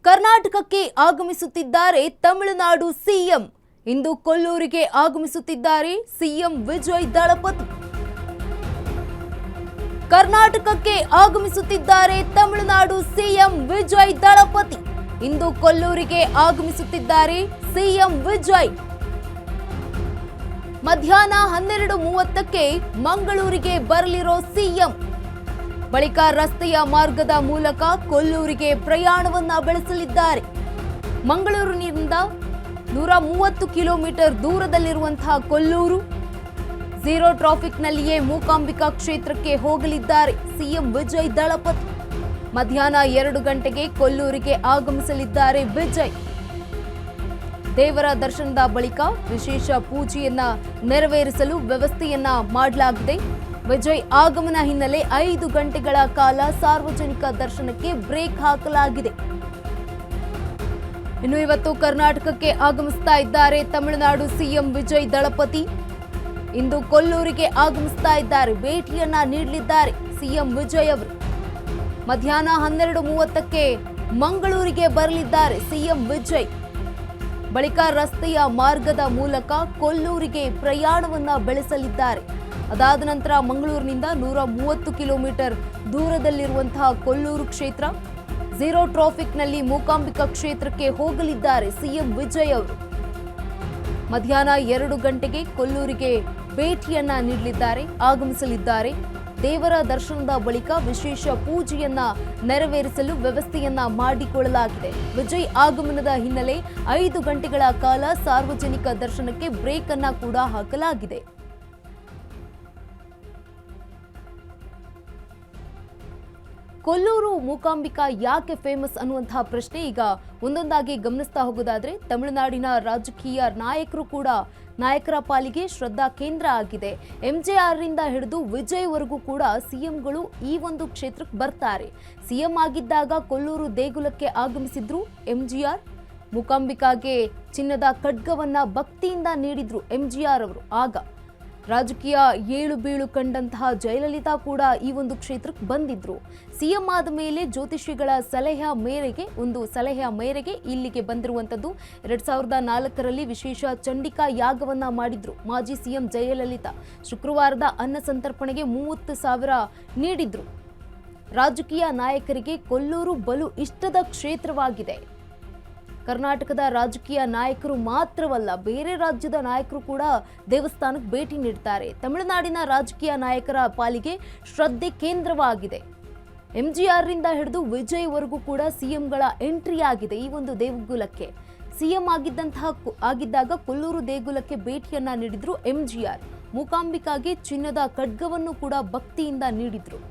ಕರ್ನಾಟಕಕ್ಕೆ ಆಗಮಿಸುತ್ತಿದ್ದಾರೆ ತಮಿಳುನಾಡು ಸಿಎಂ. ಇಂದು ಕೊಲ್ಲೂರಿಗೆ ಆಗಮಿಸುತ್ತಿದ್ದಾರೆ ಸಿಎಂ ವಿಜಯ್ ದಳಪತಿ. ಕರ್ನಾಟಕಕ್ಕೆ ಆಗಮಿಸುತ್ತಿದ್ದಾರೆ ತಮಿಳುನಾಡು ಸಿಎಂ ವಿಜಯ್ ದಳಪತಿ. ಇಂದು ಕೊಲ್ಲೂರಿಗೆ ಆಗಮಿಸುತ್ತಿದ್ದಾರೆ ಸಿಎಂ ವಿಜಯ್. ಮಧ್ಯಾಹ್ನ 12:30ಕ್ಕೆ ಮಂಗಳೂರಿಗೆ ಬರಲಿರೋ ಸಿಎಂ. ಬಳಿಕ ರಸ್ತೆಯ ಮಾರ್ಗದ ಮೂಲಕ ಕೊಲ್ಲೂರಿಗೆ ಪ್ರಯಾಣವನ್ನ ಬೆಳೆಸಲಿದ್ದಾರೆ. ಮಂಗಳೂರಿನಿಂದ 130 ಕಿಲೋಮೀಟರ್ ದೂರದಲ್ಲಿರುವಂತಹ ಕೊಲ್ಲೂರು ಝೀರೋ ಟ್ರಾಫಿಕ್ನಲ್ಲಿಯೇ ಮೂಕಾಂಬಿಕಾ ಕ್ಷೇತ್ರಕ್ಕೆ ಹೋಗಲಿದ್ದಾರೆ ಸಿಎಂ ವಿಜಯ್ ದಳಪತಿ. ಮಧ್ಯಾಹ್ನ 2 ಗಂಟೆಗೆ ಕೊಲ್ಲೂರಿಗೆ ಆಗಮಿಸಲಿದ್ದಾರೆ ವಿಜಯ್. ದೇವರ ದರ್ಶನದ ಬಳಿಕ ವಿಶೇಷ ಪೂಜೆಯನ್ನ ನೆರವೇರಿಸಲು ವ್ಯವಸ್ಥೆಯನ್ನ ಮಾಡಲಾಗಿದೆ. ವಿಜಯ್ ಆಗಮನ ಹಿನ್ನೆಲೆ 5 ಗಂಟೆಗಳ ಕಾಲ ಸಾರ್ವಜನಿಕ ದರ್ಶನಕ್ಕೆ ಬ್ರೇಕ್ ಹಾಕಲಾಗಿದೆ. ಇನ್ನು ಇವತ್ತು ಕರ್ನಾಟಕಕ್ಕೆ ಆಗಮಿಸ್ತಾ ಇದ್ದಾರೆ ತಮಿಳುನಾಡು ಸಿಎಂ ವಿಜಯ್ ದಳಪತಿ. ಇಂದು ಕೊಲ್ಲೂರಿಗೆ ಆಗಮಿಸ್ತಾ ಇದ್ದಾರೆ, ಭೇಟಿಯನ್ನ ನೀಡಲಿದ್ದಾರೆ ಸಿಎಂ ವಿಜಯ್ ಅವರು. ಮಧ್ಯಾಹ್ನ 12:30ಕ್ಕೆ ಮಂಗಳೂರಿಗೆ ಬರಲಿದ್ದಾರೆ ಸಿಎಂ ವಿಜಯ್. ಬಳಿಕ ರಸ್ತೆಯ ಮಾರ್ಗದ ಮೂಲಕ ಕೊಲ್ಲೂರಿಗೆ ಪ್ರಯಾಣವನ್ನ ಬೆಳೆಸಲಿದ್ದಾರೆ. ಅದಾದ ನಂತರ ಮಂಗಳೂರಿನಿಂದ 130 ಕಿಲೋಮೀಟರ್ ದೂರದಲ್ಲಿರುವಂತಹ ಕೊಲ್ಲೂರು ಕ್ಷೇತ್ರ ಝೀರೋ ಟ್ರಾಫಿಕ್ನಲ್ಲಿ ಮೂಕಾಂಬಿಕಾ ಕ್ಷೇತ್ರಕ್ಕೆ ಹೋಗಲಿದ್ದಾರೆ ಸಿಎಂ ವಿಜಯ್ ಅವರು. ಮಧ್ಯಾಹ್ನ 2 ಗಂಟೆಗೆ ಕೊಲ್ಲೂರಿಗೆ ಭೇಟಿಯನ್ನ ನೀಡಲಿದ್ದಾರೆ, ಆಗಮಿಸಲಿದ್ದಾರೆ. ದೇವರ ದರ್ಶನದ ಬಳಿಕ ವಿಶೇಷ ಪೂಜೆಯನ್ನ ನೆರವೇರಿಸಲು ವ್ಯವಸ್ಥೆಯನ್ನ ಮಾಡಿಕೊಳ್ಳಲಾಗಿದೆ. ವಿಜಯ್ ಆಗಮನದ ಹಿನ್ನೆಲೆ 5 ಗಂಟೆಗಳ ಕಾಲ ಸಾರ್ವಜನಿಕ ದರ್ಶನಕ್ಕೆ ಬ್ರೇಕ್ ಅನ್ನ ಕೂಡ ಹಾಕಲಾಗಿದೆ. ಕೊಲ್ಲೂರು ಮೂಕಾಂಬಿಕಾ ಯಾಕೆ ಫೇಮಸ್ ಅನ್ನುವಂತಹ ಪ್ರಶ್ನೆ ಈಗ ಒಂದೊಂದಾಗಿ ಗಮನಿಸ್ತಾ ಹೋಗೋದಾದ್ರೆ, ತಮಿಳುನಾಡಿನ ರಾಜಕೀಯ ನಾಯಕರು ಕೂಡ ನಾಯಕರ ಪಾಲಿಗೆ ಶ್ರದ್ಧಾ ಕೇಂದ್ರ ಆಗಿದೆ. ಎಂಜಿಆರ್ ರಿಂದ ಹಿಡಿದು ವಿಜಯ್ ವರೆಗೂ ಕೂಡ ಸಿಎಂಗಳು ಈ ಒಂದು ಕ್ಷೇತ್ರಕ್ಕೆ ಬರ್ತಾರೆ. ಸಿಎಂ ಆಗಿದ್ದಾಗ ಕೊಲ್ಲೂರು ದೇಗುಲಕ್ಕೆ ಆಗಮಿಸಿದ್ರು ಎಂಜಿಆರ್. ಮೂಕಾಂಬಿಕಾಗೆ ಚಿನ್ನದ ಖಡ್ಗವನ್ನ ಭಕ್ತಿಯಿಂದ ನೀಡಿದ್ರು ಎಂಜಿಆರ್ ಅವರು. ಆಗ ರಾಜಕೀಯ ಏಳು ಬೀಳು ಕಂಡಂತಹ ಜಯಲಲಿತಾ ಕೂಡ ಈ ಒಂದು ಕ್ಷೇತ್ರಕ್ಕೆ ಬಂದಿದ್ರು. ಸಿಎಂ ಆದ ಮೇಲೆ ಜ್ಯೋತಿಷಿಗಳ ಸಲಹೆಯ ಮೇರೆಗೆ ಇಲ್ಲಿಗೆ ಬಂದಿರುವಂತದ್ದು. 2004ರಲ್ಲಿ ವಿಶೇಷ ಚಂಡಿಕಾ ಯಾಗವನ್ನ ಮಾಡಿದ್ರು ಮಾಜಿ ಸಿಎಂ ಜಯಲಲಿತಾ. ಶುಕ್ರವಾರದ ಅನ್ನ ಸಂತರ್ಪಣೆಗೆ 30,000 ನೀಡಿದ್ರು. ರಾಜಕೀಯ ನಾಯಕರಿಗೆ ಕೊಲ್ಲೂರು ಬಲು ಇಷ್ಟದ ಕ್ಷೇತ್ರವಾಗಿದೆ. ಕರ್ನಾಟಕದ ರಾಜಕೀಯ ನಾಯಕರು ಮಾತ್ರವಲ್ಲ, ಬೇರೆ ರಾಜ್ಯದ ನಾಯಕರು ಕೂಡ ದೇವಸ್ಥಾನಕ್ಕೆ ಭೇಟಿ ನೀಡ್ತಾರೆ. ತಮಿಳುನಾಡಿನ ರಾಜಕೀಯ ನಾಯಕರ ಪಾಲಿಗೆ ಶ್ರದ್ಧೆ ಕೇಂದ್ರವಾಗಿದೆ. ಎಂಜಿಆರ್ ರಿಂದ ಹಿಡಿದು ವಿಜಯ್ ವರೆಗೂ ಕೂಡ ಸಿಎಂಗಳ ಎಂಟ್ರಿ ಆಗಿದೆ ಈ ಒಂದು ದೇಗುಲಕ್ಕೆ. ಸಿಎಂ ಆಗಿದ್ದಾಗ ಕೊಲ್ಲೂರು ದೇಗುಲಕ್ಕೆ ಭೇಟಿಯನ್ನ ನೀಡಿದ್ರು ಎಂಜಿಆರ್. ಮೂಕಾಂಬಿಕಾಗೆ ಚಿನ್ನದ ಖಡ್ಗವನ್ನು ಕೂಡ ಭಕ್ತಿಯಿಂದ ನೀಡಿದ್ರು.